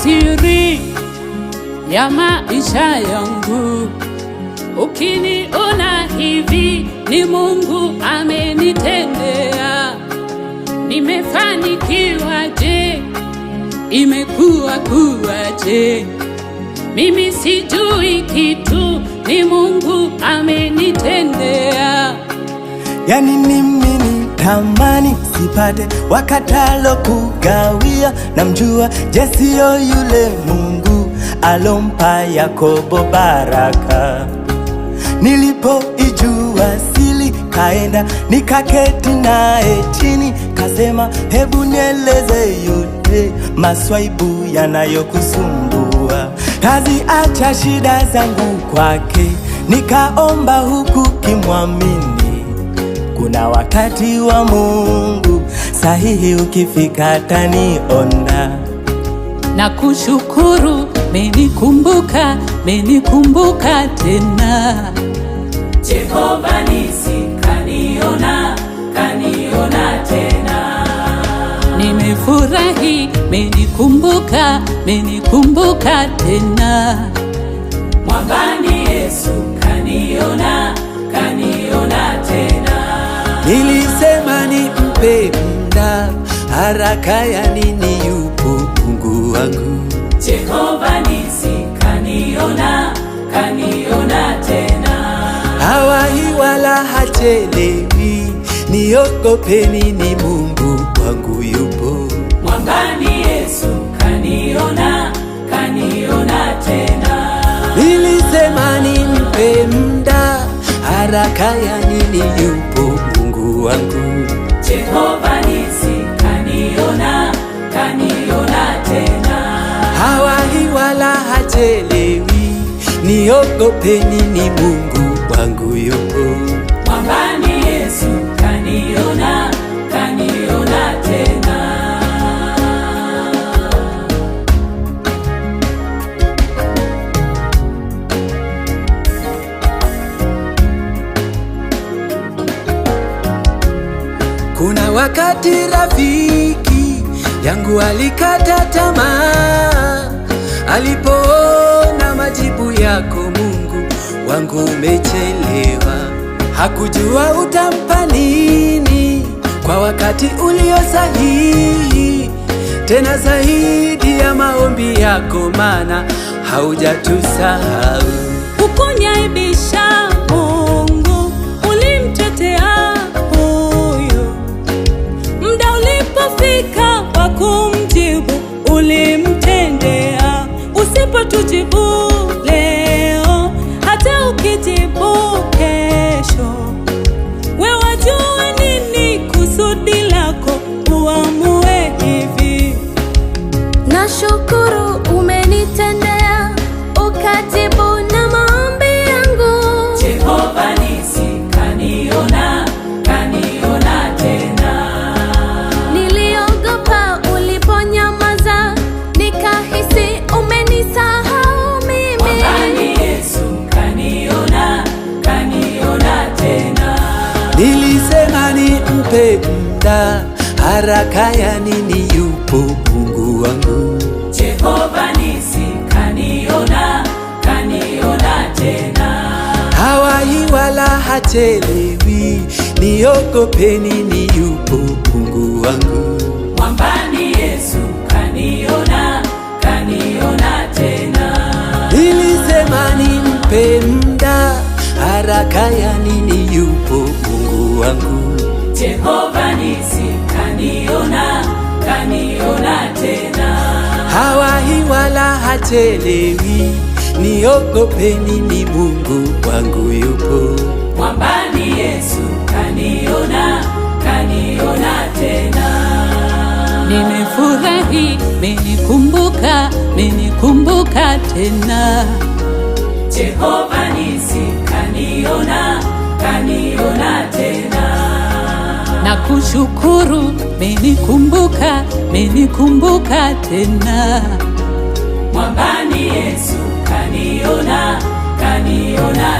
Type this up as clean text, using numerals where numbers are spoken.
siri ya maisha yangu. Ukiniona hivi ni Mungu amenitendea. Nimefanikiwa je? Imekuwa kuwaje? Mimi sijui kitu, ni Mungu amenitendea. Yani mimi nitamani sipate wakatalo kugawia, namjua Jesio yule Mungu alompa Yakobo baraka. Nilipoijua sili kaenda nikaketi naye chini, kasema hebu nieleze yote maswaibu yanayokusumbua. Kazi acha shida zangu kwake, nikaomba huku kimwamini. Kuna wakati wa Mungu sahihi, ukifika taniona. Na kushukuru menikumbuka, menikumbuka tena. Jehova nisi kaniona, kaniona tena. Nimefurahi menikumbuka, menikumbuka tena. Mwambani Yesu kaniona, kaniona tena. Nilisema nimpe muda, haraka ya nini? Yupo Mungu wangu. Jehova nisi kaniona, kaniona tena. Hawahi wala hachelewi, niogopeni, ni Mungu wangu yupo. Mwambani Yesu kaniona, kaniona tena. Nilisema nimpe muda, haraka ya nini? Yupo Mungu wangu. Jehova nisi kaniona, kaniona tena. Hawahi wala hachelewi, niogopeni, ni Mungu wangu yupo. Mwambani Yesu kaniona, kaniona tena. Kuna wakati rafiki yangu alikata tamaa, alipoona majibu yako Mungu wangu umechelewa. Hakujua utampa nini kwa wakati ulio sahihi, tena zaidi ya maombi yako, maana haujatusahau. Hukunyaibisha Mungu, ulimtetea huyo. Muda ulipofika wa kumjibu, ulimtendea. Usipotujibu leo, hata ukijibu kesho, wewe wajua nini kusudi lako, uamue hivi. Nashukuru umenitendea, ukajibu na maombi yangu. Jehova nisi kaniona, kaniona tena. Niliogopa uliponyamaza, nikahisi umenisahau mimi. Mwambani Yesu kaniona, kaniona tena. Nilisema nimpe muda, haraka ya nini? Yupo Mungu wangu. Jehova nisi kaniona, kaniona tena. Hawahi wala hachelewi, niogopeni, ni yupo Mungu wangu. Mwambani Yesu kaniona, kaniona tena. Nilisema nimpe muda, haraka ya nini? Yupo Mungu wangu. Jehova nisi kaniona, kaniona tena. Hawahi wala hachelewi, niogopeni, ni Mungu wangu yupo. Mwambani Yesu kaniona, kaniona tena. Nimefurahi menikumbuka, menikumbuka tena. Jehova nisi kaniona, kaniona tena. Na kushukuru menikumbuka, menikumbuka tena. Mwambani Yesu kaniona, kaniona